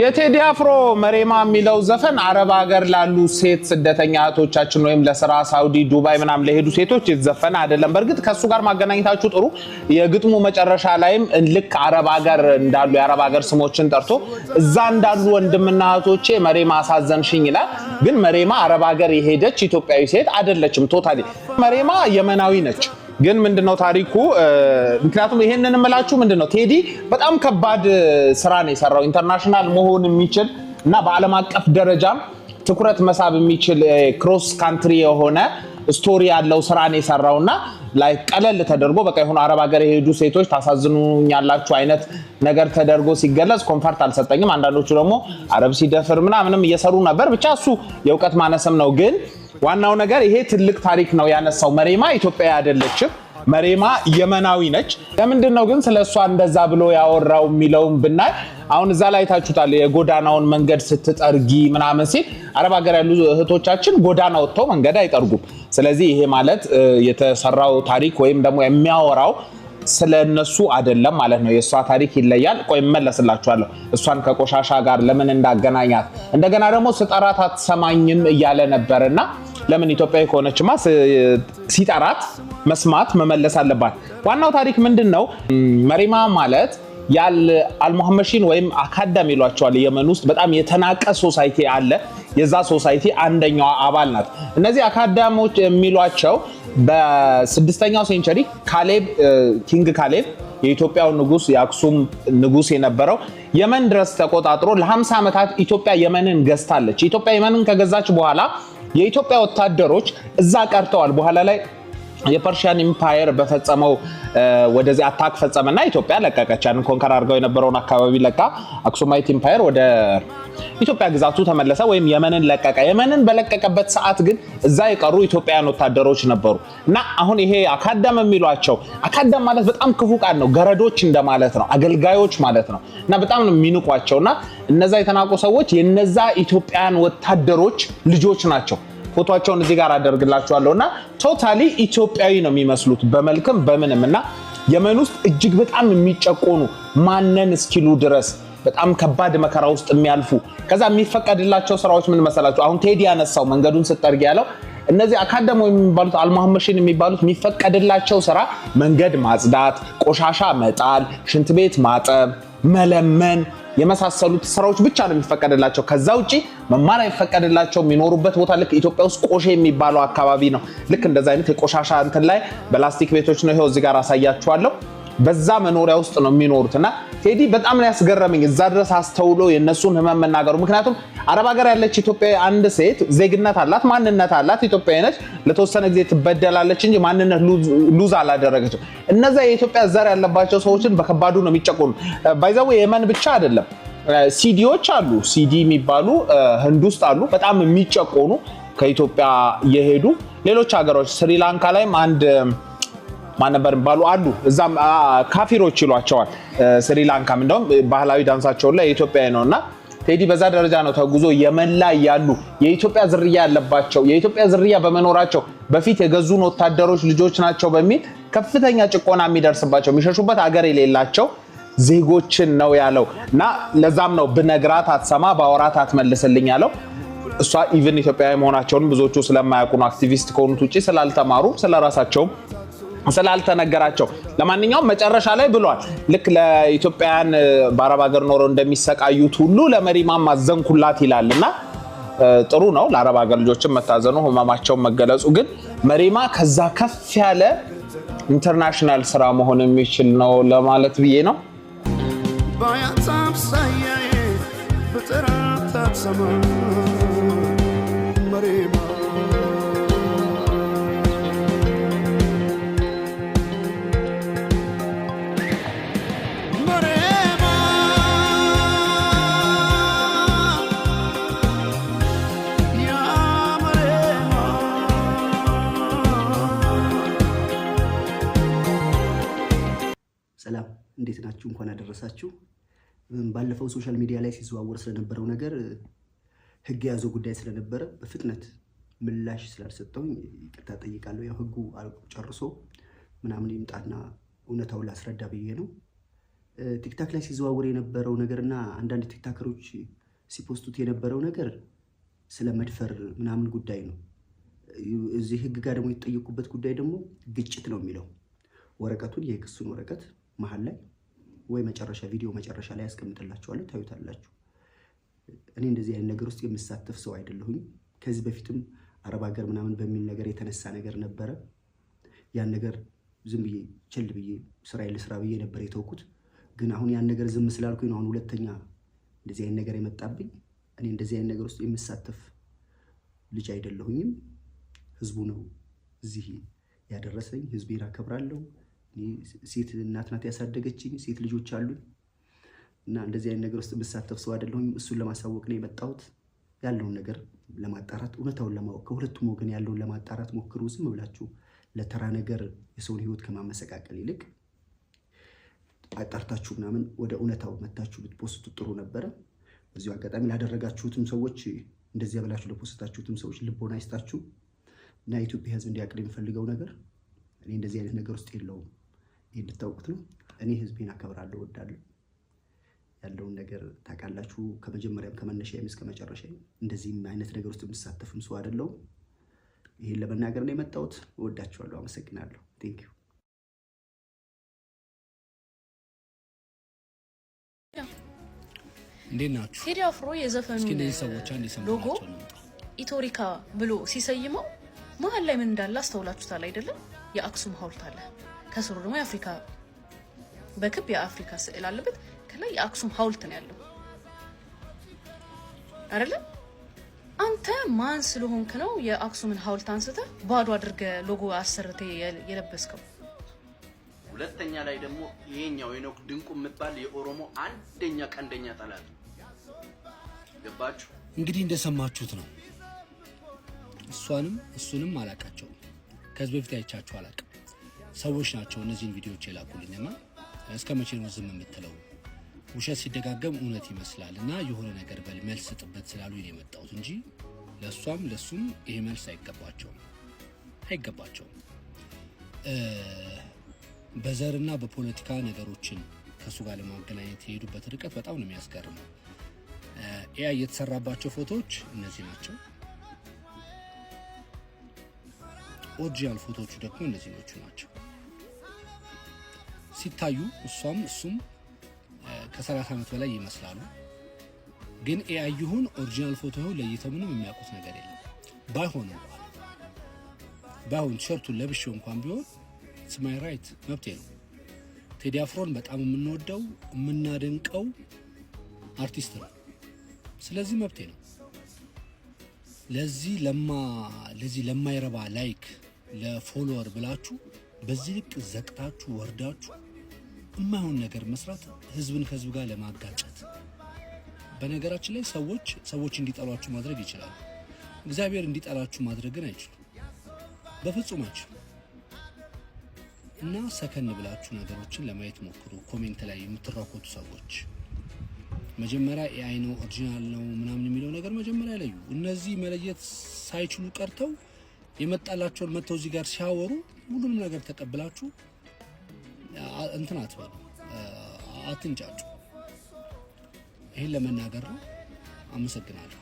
የቴዲ አፍሮ መሬማ የሚለው ዘፈን አረብ ሀገር ላሉ ሴት ስደተኛ እህቶቻችን ወይም ለስራ ሳውዲ ዱባይ ምናም ለሄዱ ሴቶች የተዘፈነ አይደለም። በርግጥ ከሱ ጋር ማገናኘታችሁ ጥሩ። የግጥሙ መጨረሻ ላይም ልክ አረብ ሀገር እንዳሉ የአረብ ሀገር ስሞችን ጠርቶ እዛ እንዳሉ ወንድምና እህቶቼ መሬማ አሳዘንሽኝ ይላል። ግን መሬማ አረብ ሀገር የሄደች ኢትዮጵያዊ ሴት አይደለችም። ቶታሊ መሬማ የመናዊ ነች። ግን ምንድነው ታሪኩ? ምክንያቱም ይሄንን እምላችሁ ምንድነው ቴዲ በጣም ከባድ ስራ ነው የሰራው። ኢንተርናሽናል መሆን የሚችል እና በዓለም አቀፍ ደረጃም ትኩረት መሳብ የሚችል ክሮስ ካንትሪ የሆነ ስቶሪ ያለው ስራ ነው የሰራውና ላይ ቀለል ተደርጎ በቃ ይሁን አረብ ሀገር የሄዱ ሴቶች ታሳዝኑኛላችሁ አይነት ነገር ተደርጎ ሲገለጽ ኮንፈርት አልሰጠኝም። አንዳንዶቹ ደግሞ አረብ ሲደፍር ምናምንም እየሰሩ ነበር። ብቻ እሱ የእውቀት ማነስም ነው። ግን ዋናው ነገር ይሄ ትልቅ ታሪክ ነው ያነሳው። መሬማ ኢትዮጵያዊ አይደለችም። መሬማ የመናዊ ነች። ለምንድነው ግን ስለሷ እንደዛ ብሎ ያወራው የሚለውን ብናይ አሁን እዛ ላይ ታችሁታል። የጎዳናውን መንገድ ስትጠርጊ ምናምን ሲል አረብ ሀገር ያሉ እህቶቻችን ጎዳና ወጥተው መንገድ አይጠርጉም። ስለዚህ ይሄ ማለት የተሰራው ታሪክ ወይም ደግሞ የሚያወራው ስለነሱ አይደለም ማለት ነው። የሷ ታሪክ ይለያል። ቆይ መለስላችኋለሁ እሷን ከቆሻሻ ጋር ለምን እንዳገናኛት። እንደገና ደግሞ ስጠራት አትሰማኝም እያለ ነበርና ለምን ኢትዮጵያዊ ከሆነችማ ሲጠራት መስማት መመለስ አለባት። ዋናው ታሪክ ምንድነው? መሬማ ማለት ያል አልሙሐመሺን ወይም አካዳሚ ይሏቸዋል። የመን ውስጥ በጣም የተናቀ ሶሳይቲ አለ። የዛ ሶሳይቲ አንደኛው አባል ናት። እነዚህ አካዳሚዎች የሚሏቸው በ6ኛው ሴንቸሪ ካሌብ ኪንግ ካሌብ የኢትዮጵያው ንጉስ የአክሱም ንጉስ የነበረው የመን ድረስ ተቆጣጥሮ ለ50 ዓመታት ኢትዮጵያ የመንን ገዝታለች። ኢትዮጵያ የመንን ከገዛች በኋላ የኢትዮጵያ ወታደሮች እዛ ቀርተዋል። በኋላ ላይ የፐርሺያን ኢምፓየር በፈጸመው ወደዚህ አታክ ፈጸመና ኢትዮጵያ ለቀቀች። ያን ኮንከር አድርገው የነበረውን አካባቢ ለቃ አክሱማይት ኢምፓየር ወደ ኢትዮጵያ ግዛቱ ተመለሰ ወይም የመንን ለቀቀ። የመንን በለቀቀበት ሰዓት ግን እዛ የቀሩ ኢትዮጵያውያን ወታደሮች ነበሩ እና አሁን ይሄ አካዳም የሚሏቸው አካዳም ማለት በጣም ክፉ ቃል ነው። ገረዶች እንደማለት ነው፣ አገልጋዮች ማለት ነው እና በጣም ነው የሚንቋቸውና እነዛ የተናቁ ሰዎች የነዛ ኢትዮጵያውያን ወታደሮች ልጆች ናቸው። ፎቶአቸውን እዚህ ጋር አደርግላችኋለሁና ቶታሊ ኢትዮጵያዊ ነው የሚመስሉት በመልክም በምንምና የመን ውስጥ እጅግ በጣም የሚጨቆኑ ማነን እስኪሉ ድረስ በጣም ከባድ መከራ ውስጥ የሚያልፉ ከዛ የሚፈቀድላቸው ስራዎች ምን መሰላችሁ? አሁን ቴዲ ያነሳው መንገዱን ስትጠርግ ያለው እነዚህ አካዳሚ የሚባሉት አልሙሐመሺን የሚባሉት የሚፈቀድላቸው ስራ መንገድ ማጽዳት፣ ቆሻሻ መጣል፣ ሽንት ቤት ማጠብ፣ መለመን የመሳሰሉት ስራዎች ብቻ ነው የሚፈቀድላቸው። ከዛ ውጪ መማር አይፈቀድላቸው። የሚኖሩበት ቦታ ልክ ኢትዮጵያ ውስጥ ቆሼ የሚባለው አካባቢ ነው። ልክ እንደዛ አይነት የቆሻሻ እንትን ላይ በላስቲክ ቤቶች ነው። ይሄው እዚህ ጋር አሳያችኋለሁ። በዛ መኖሪያ ውስጥ ነው የሚኖሩትና ቴዲ በጣም ነው ያስገረመኝ እዛ ድረስ አስተውሎ የነሱን ህመም መናገሩ። ምክንያቱም አረብ ሀገር ያለች ኢትዮጵያዊ አንድ ሴት ዜግነት አላት፣ ማንነት አላት፣ ኢትዮጵያዊ ነች። ለተወሰነ ጊዜ ትበደላለች እንጂ ማንነት ሉዝ አላደረገችም። እነዛ የኢትዮጵያ ዘር ያለባቸው ሰዎችን በከባዱ ነው የሚጨቆኑ። ባይዛው የመን ብቻ አይደለም፣ ሲዲዎች አሉ። ሲዲ የሚባሉ ህንድ ውስጥ አሉ፣ በጣም የሚጨቆኑ ከኢትዮጵያ የሄዱ ሌሎች ሀገሮች። ስሪላንካ ላይም አንድ ማን ነበር ባሉ አሉ። እዛም ካፊሮች ይሏቸዋል። ስሪላንካም እንደውም ባህላዊ ዳንሳቸው ላይ ኢትዮጵያዊ ነውና ቴዲ በዛ ደረጃ ነው ተጉዞ የመን ላይ ያሉ የኢትዮጵያ ዝርያ ያለባቸው የኢትዮጵያ ዝርያ በመኖራቸው በፊት የገዙን ወታደሮች ልጆች ናቸው በሚል ከፍተኛ ጭቆና የሚደርስባቸው የሚሸሹበት አገር የሌላቸው ዜጎችን ነው ያለውና ለዛም ነው ብነግራት አትሰማ ባወራት አትመልስልኝ ያለው። እሷ ኢቭን ኢትዮጵያዊ መሆናቸውን ብዙዎቹ ስለማያውቁ ነው። አክቲቪስት ከሆኑት ውጪ ስላልተማሩ ስለራሳቸው ስላልተነገራቸው። ለማንኛውም መጨረሻ ላይ ብሏል ልክ ለኢትዮጵያውያን በአረብ ሀገር ኖረው እንደሚሰቃዩት ሁሉ ለመሪማም ማዘንኩላት ይላልና ጥሩ ነው። ለአረብ ሀገር ልጆችም መታዘኑ ህመማቸውን መገለጹ ግን መሪማ ከዛ ከፍ ያለ ኢንተርናሽናል ስራ መሆን የሚችል ነው ለማለት ብዬ ነው። ሰላም እንዴት ናችሁ? እንኳን አደረሳችሁ። ባለፈው ሶሻል ሚዲያ ላይ ሲዘዋወር ስለነበረው ነገር ህግ ያዘው ጉዳይ ስለነበረ በፍጥነት ምላሽ ስላልሰጠው ይቅርታ ጠይቃለሁ። ያው ህጉ ጨርሶ ምናምን ይምጣና እውነታውን ላስረዳ ብዬ ነው። ቲክታክ ላይ ሲዘዋወር የነበረው ነገርና አንዳንድ ቲክታከሮች ሲፖስቱት የነበረው ነገር ስለ መድፈር ምናምን ጉዳይ ነው። እዚህ ህግ ጋር ደግሞ የተጠየቁበት ጉዳይ ደግሞ ግጭት ነው የሚለው ወረቀቱን የክሱን ወረቀት መሀል ላይ ወይ መጨረሻ ቪዲዮ መጨረሻ ላይ ያስቀምጥላችኋለሁ፣ ታዩታላችሁ። እኔ እንደዚህ አይነት ነገር ውስጥ የምሳተፍ ሰው አይደለሁኝ። ከዚህ በፊትም አረብ ሀገር ምናምን በሚል ነገር የተነሳ ነገር ነበረ። ያን ነገር ዝም ብዬ ቸል ብዬ ስራዬን ልስራ ብዬ ነበር የተውኩት። ግን አሁን ያን ነገር ዝም ስላልኩኝ ነው አሁን ሁለተኛ እንደዚህ አይነት ነገር የመጣብኝ። እኔ እንደዚህ አይነት ነገር ውስጥ የምሳተፍ ልጅ አይደለሁኝም። ህዝቡ ነው እዚህ ያደረሰኝ። ህዝቤን አከብራለሁ። እኔ ሴት እናት ናት ያሳደገችኝ፣ ሴት ልጆች አሉኝ እና እንደዚህ አይነት ነገር ውስጥ የምሳተፍ ሰው አይደለሁኝም። እሱን ለማሳወቅ ነው የመጣሁት። ያለውን ነገር ለማጣራት እውነታውን ለማወቅ ከሁለቱም ወገን ያለውን ለማጣራት ሞክሩ። ዝም ብላችሁ ለተራ ነገር የሰውን ህይወት ከማመሰቃቀል ይልቅ አጣርታችሁ ምናምን ወደ እውነታው መታችሁ ብትፖስቱ ጥሩ ነበረ። በዚሁ አጋጣሚ ላደረጋችሁትም ሰዎች እንደዚህ ብላችሁ ለፖስታችሁትም ሰዎች ልቦና ይስጣችሁ እና የኢትዮጵያ ህዝብ እንዲያውቅ የሚፈልገው ነገር እኔ እንደዚህ አይነት ነገር ውስጥ የለውም። ይሄን እንድታውቁት ነው። እኔ ህዝቤን አከብራለሁ፣ እወዳለሁ። ያለውን ነገር ታውቃላችሁ። ከመጀመሪያም ከመነሻዬም እስከ መጨረሻዬ እንደዚህ አይነት ነገር ውስጥ የምሳተፍም ሰው አይደለሁም። ይሄን ለመናገር ነው የመጣሁት። እወዳችኋለሁ። አመሰግናለሁ። ቴንክ ዩ። እንዴት ናችሁ? ቴዲ አፍሮ የዘፈኑ ሎጎ ኢቶሪካ ብሎ ሲሰይመው መሀል ላይ ምን እንዳለ አስተውላችሁታል አይደለም? የአክሱም ሐውልት አለ፣ ከስሩ ደግሞ የአፍሪካ በክብ የአፍሪካ ስዕል አለበት። ከላይ የአክሱም ሐውልት ነው ያለው አይደለም? አንተ ማን ስለሆንክ ነው የአክሱምን ሐውልት አንስተ ባዶ አድርገ ሎጎ አሰርተ የለበስከው? ሁለተኛ ላይ ደግሞ ይሄኛው ሄኖክ ድንቁ የምትባል የኦሮሞ አንደኛ ቀንደኛ ጠላት ገባችሁ? እንግዲህ እንደሰማችሁት ነው። እሱንም አላቃቸውም። ከዚህ በፊት አይቻችሁ አላቅም። ሰዎች ናቸው እነዚህን ቪዲዮዎች የላኩልኝና እስከ መቼ ነው ዝም የምትለው? ውሸት ሲደጋገም እውነት ይመስላል እና የሆነ ነገር በል መልስ ጥበት ስላሉ ነው የመጣሁት እንጂ ለሱም ይሄ መልስ አይገባቸውም። በዘርና በፖለቲካ ነገሮችን ከሱ ጋር ለማገናኘት የሄዱበት ርቀት በጣም ነው የሚያስገርመው። ኤአይ የተሰራባቸው ፎቶዎች እነዚህ ናቸው። ኦሪጂናል ፎቶዎቹ ደግሞ እነዚህ ናቸው። ሲታዩ እሱም ከ30 ዓመት በላይ ይመስላሉ። ግን ኤአይ ይሁን ኦሪጂናል ፎቶ ይሁን ለይተው ምንም የሚያውቁት ነገር የለም። ባይሆን ቲሸርቱን ለብሼው እንኳን ቢሆን ስማይ ራይት መብቴ ነው። ቴዲ አፍሮን በጣም የምንወደው የምናደንቀው አርቲስት ነው። ስለዚህ መብቴ ነው። ለዚህ ለማይረባ ላይክ ለፎሎወር ብላችሁ በዚህ ልክ ዘቅታችሁ ወርዳችሁ የማይሆን ነገር መስራት ህዝብን ከህዝብ ጋር ለማጋጨት። በነገራችን ላይ ሰዎች እንዲጠሏችሁ ማድረግ ይችላሉ። እግዚአብሔር እንዲጠላችሁ ማድረግ ግን አይችሉም። በፍጹም አይችሉም። እና ሰከን ብላችሁ ነገሮችን ለማየት ሞክሩ። ኮሜንት ላይ የምትራኮቱ ሰዎች መጀመሪያ ኤአይ ነው ኦሪጂናል ነው ምናምን የሚለው ነገር መጀመሪያ ለዩ። እነዚህ መለየት ሳይችሉ ቀርተው የመጣላቸውን መተው እዚህ ጋር ሲያወሩ ሁሉንም ነገር ተቀብላችሁ እንትን አትበሉ፣ አትንጫጩ። ይሄን ለመናገር ነው። አመሰግናለሁ።